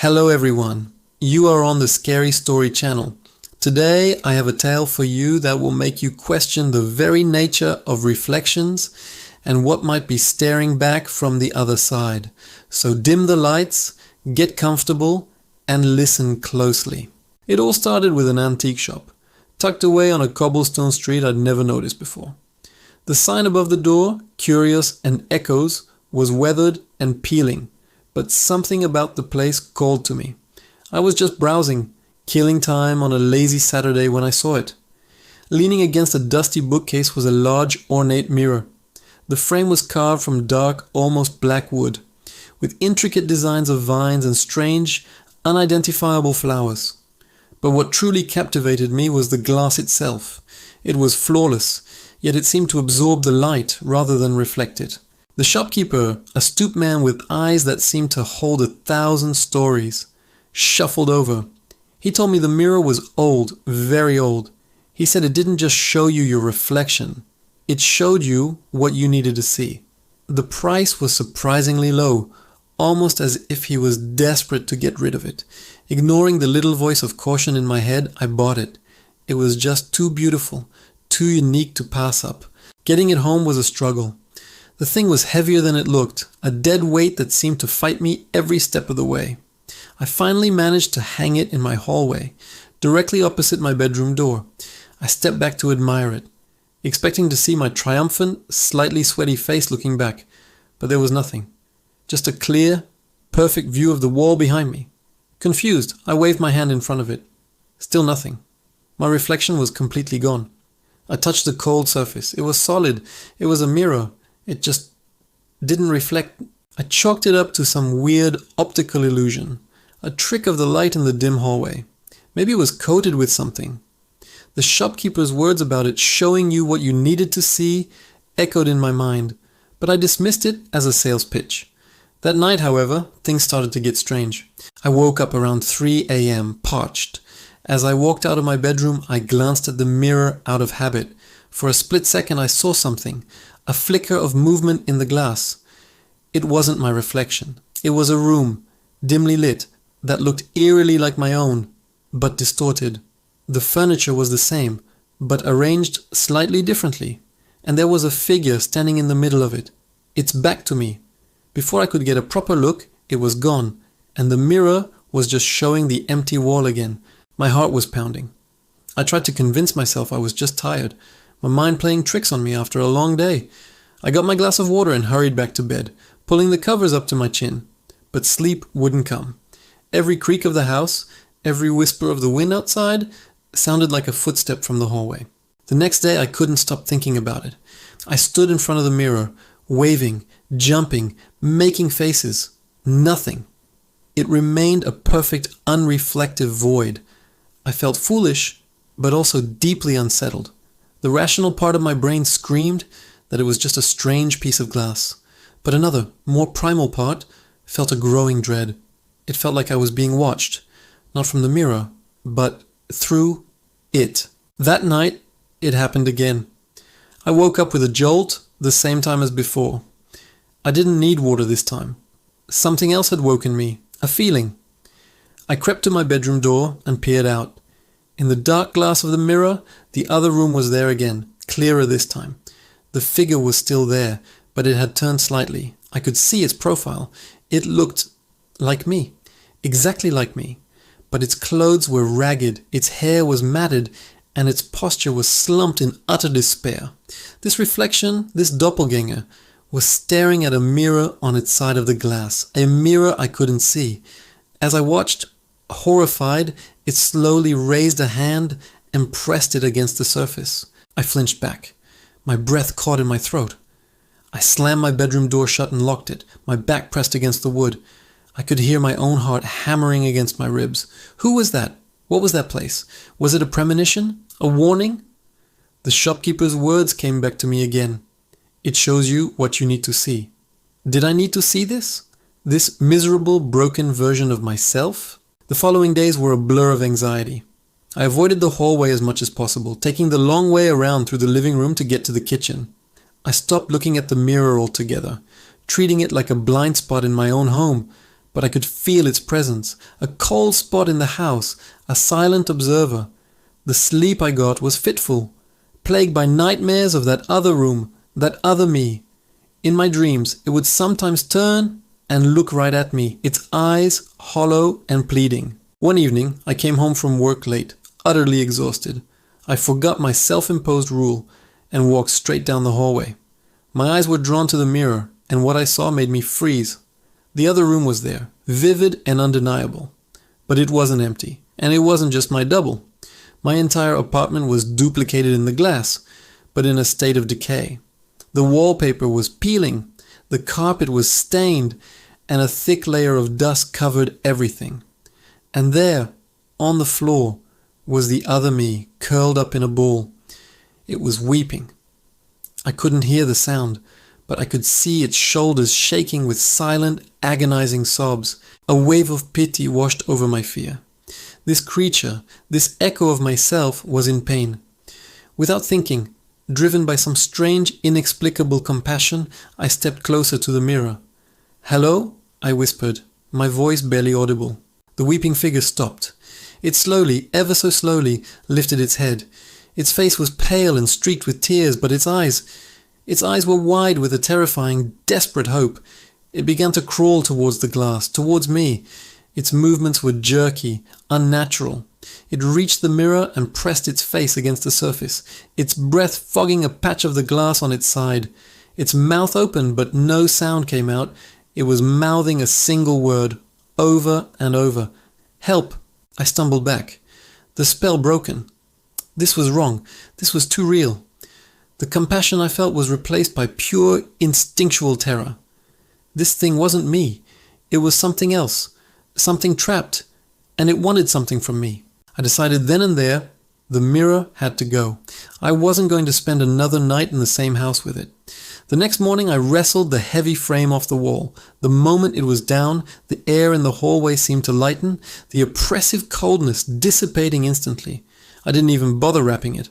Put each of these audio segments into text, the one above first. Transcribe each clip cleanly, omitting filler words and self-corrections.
Hello everyone, you are on the Scary Story channel. Today I have a tale for you that will make you question the very nature of reflections and what might be staring back from the other side. So dim the lights, get comfortable, and listen closely. It all started with an antique shop, tucked away on a cobblestone street I'd never noticed before. The sign above the door, Curious and Echoes, was weathered and peeling. But something about the place called to me. I was just browsing, killing time on a lazy Saturday when I saw it. Leaning against a dusty bookcase was a large, ornate mirror. The frame was carved from dark, almost black wood, with intricate designs of vines and strange, unidentifiable flowers. But what truly captivated me was the glass itself. It was flawless, yet it seemed to absorb the light rather than reflect it. The shopkeeper, a stooped man with eyes that seemed to hold 1,000 stories, shuffled over. He told me the mirror was old, very old. He said it didn't just show you your reflection, it showed you what you needed to see. The price was surprisingly low, almost as if he was desperate to get rid of it. Ignoring the little voice of caution in my head, I bought it. It was just too beautiful, too unique to pass up. Getting it home was a struggle. The thing was heavier than it looked, a dead weight that seemed to fight me every step of the way. I finally managed to hang it in my hallway, directly opposite my bedroom door. I stepped back to admire it, expecting to see my triumphant, slightly sweaty face looking back, but there was nothing. Just a clear, perfect view of the wall behind me. Confused, I waved my hand in front of it. Still nothing. My reflection was completely gone. I touched the cold surface. It was solid. It was a mirror. It just didn't reflect. I chalked it up to some weird optical illusion, a trick of the light in the dim hallway. Maybe it was coated with something. The shopkeeper's words about it showing you what you needed to see echoed in my mind, but I dismissed it as a sales pitch. That night, however, things started to get strange. I woke up around 3 a.m., parched. As I walked out of my bedroom, I glanced at the mirror out of habit. For a split second, I saw something. A flicker of movement in the glass. It wasn't my reflection. It was a room, dimly lit, that looked eerily like my own, but distorted. The furniture was the same, but arranged slightly differently, and there was a figure standing in the middle of it, its back to me. Before I could get a proper look, it was gone, and the mirror was just showing the empty wall again. My heart was pounding. I tried to convince myself I was just tired, my mind playing tricks on me after a long day. I got my glass of water and hurried back to bed, pulling the covers up to my chin. But sleep wouldn't come. Every creak of the house, every whisper of the wind outside, sounded like a footstep from the hallway. The next day I couldn't stop thinking about it. I stood in front of the mirror, waving, jumping, making faces. Nothing. It remained a perfect, unreflective void. I felt foolish, but also deeply unsettled. The rational part of my brain screamed that it was just a strange piece of glass, but another, more primal part felt a growing dread. It felt like I was being watched, not from the mirror, but through it. That night, it happened again. I woke up with a jolt, the same time as before. I didn't need water this time. Something else had woken me, a feeling. I crept to my bedroom door and peered out. In the dark glass of the mirror, the other room was there again, clearer this time. The figure was still there, but it had turned slightly. I could see its profile. It looked like me, exactly like me. But its clothes were ragged, its hair was matted, and its posture was slumped in utter despair. This reflection, this doppelganger, was staring at a mirror on its side of the glass, a mirror I couldn't see. As I watched, horrified, it slowly raised a hand and pressed it against the surface. I flinched back. My breath caught in my throat. I slammed my bedroom door shut and locked it, my back pressed against the wood. I could hear my own heart hammering against my ribs. Who was that? What was that place? Was it a premonition? A warning? The shopkeeper's words came back to me again. It shows you what you need to see. Did I need to see this? This miserable, broken version of myself? The following days were a blur of anxiety. I avoided the hallway as much as possible, taking the long way around through the living room to get to the kitchen. I stopped looking at the mirror altogether, treating it like a blind spot in my own home, but I could feel its presence, a cold spot in the house, a silent observer. The sleep I got was fitful, plagued by nightmares of that other room, that other me. In my dreams, it would sometimes turn and look right at me, its eyes hollow and pleading. One evening, I came home from work late, utterly exhausted. I forgot my self-imposed rule and walked straight down the hallway. My eyes were drawn to the mirror, and what I saw made me freeze. The other room was there, vivid and undeniable. But it wasn't empty, and it wasn't just my double. My entire apartment was duplicated in the glass, but in a state of decay. The wallpaper was peeling, the carpet was stained, and a thick layer of dust covered everything. And there, on the floor, was the other me, curled up in a ball. It was weeping. I couldn't hear the sound, but I could see its shoulders shaking with silent, agonizing sobs. A wave of pity washed over my fear. This creature, this echo of myself, was in pain. Without thinking, driven by some strange, inexplicable compassion, I stepped closer to the mirror. "Hello?" I whispered, my voice barely audible. The weeping figure stopped. It slowly, ever so slowly, lifted its head. Its face was pale and streaked with tears, but its eyes were wide with a terrifying, desperate hope. It began to crawl towards the glass, towards me. Its movements were jerky, unnatural. It reached the mirror and pressed its face against the surface, its breath fogging a patch of the glass on its side. Its mouth opened, but no sound came out. It was mouthing a single word, over and over. "Help!" I stumbled back. The spell broken. This was wrong. This was too real. The compassion I felt was replaced by pure, instinctual terror. This thing wasn't me. It was something else. Something trapped. And it wanted something from me. I decided then and there, the mirror had to go. I wasn't going to spend another night in the same house with it. The next morning I wrestled the heavy frame off the wall. The moment it was down, the air in the hallway seemed to lighten, the oppressive coldness dissipating instantly. I didn't even bother wrapping it.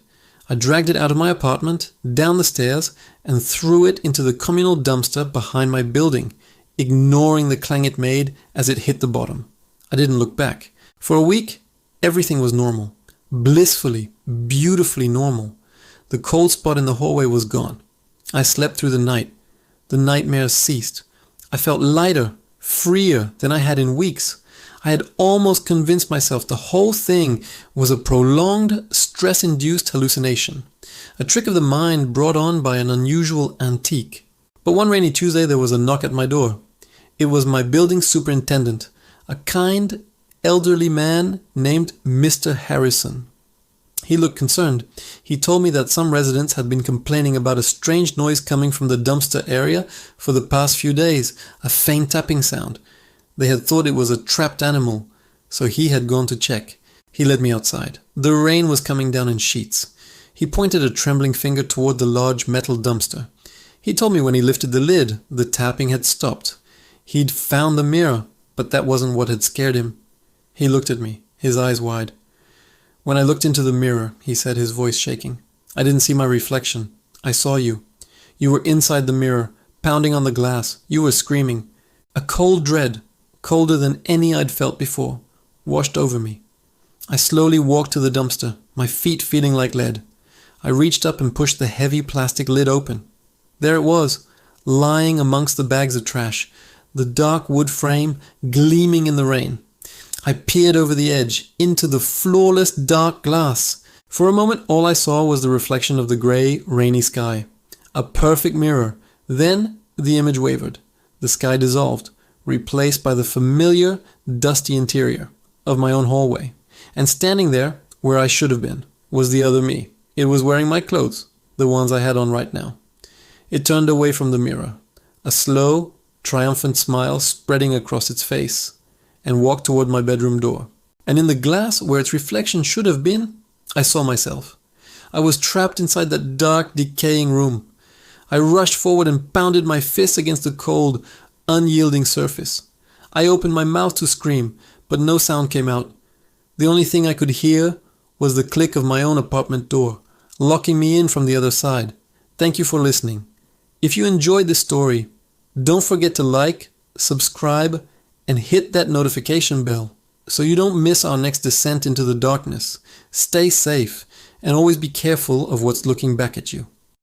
I dragged it out of my apartment, down the stairs, and threw it into the communal dumpster behind my building, ignoring the clang it made as it hit the bottom. I didn't look back. For a week, everything was normal. Blissfully, beautifully normal. The cold spot in the hallway was gone. I slept through the night. The nightmares ceased. I felt lighter, freer than I had in weeks. I had almost convinced myself the whole thing was a prolonged, stress-induced hallucination, a trick of the mind brought on by an unusual antique. But one rainy Tuesday there was a knock at my door. It was my building superintendent, a kind, elderly man named Mr. Harrison. He looked concerned. He told me that some residents had been complaining about a strange noise coming from the dumpster area for the past few days, a faint tapping sound. They had thought it was a trapped animal, so he had gone to check. He led me outside. The rain was coming down in sheets. He pointed a trembling finger toward the large metal dumpster. He told me when he lifted the lid, the tapping had stopped. He'd found the mirror, but that wasn't what had scared him. He looked at me, his eyes wide. "When I looked into the mirror," he said, his voice shaking, "I didn't see my reflection. I saw you. You were inside the mirror, pounding on the glass. You were screaming. A cold dread, colder than any I'd felt before, washed over me. I slowly walked to the dumpster, my feet feeling like lead. I reached up and pushed the heavy plastic lid open. There it was, lying amongst the bags of trash, the dark wood frame gleaming in the rain. I peered over the edge, into the flawless dark glass. For a moment all I saw was the reflection of the grey, rainy sky. A perfect mirror. Then the image wavered. The sky dissolved, replaced by the familiar, dusty interior of my own hallway. And standing there, where I should have been, was the other me. It was wearing my clothes, the ones I had on right now. It turned away from the mirror, a slow, triumphant smile spreading across its face, and walked toward my bedroom door. And in the glass where its reflection should have been, I saw myself. I was trapped inside that dark, decaying room. I rushed forward and pounded my fists against the cold, unyielding surface. I opened my mouth to scream, but no sound came out. The only thing I could hear was the click of my own apartment door, locking me in from the other side. Thank you for listening. If you enjoyed this story, don't forget to like, subscribe, and hit that notification bell so you don't miss our next descent into the darkness. Stay safe and always be careful of what's looking back at you.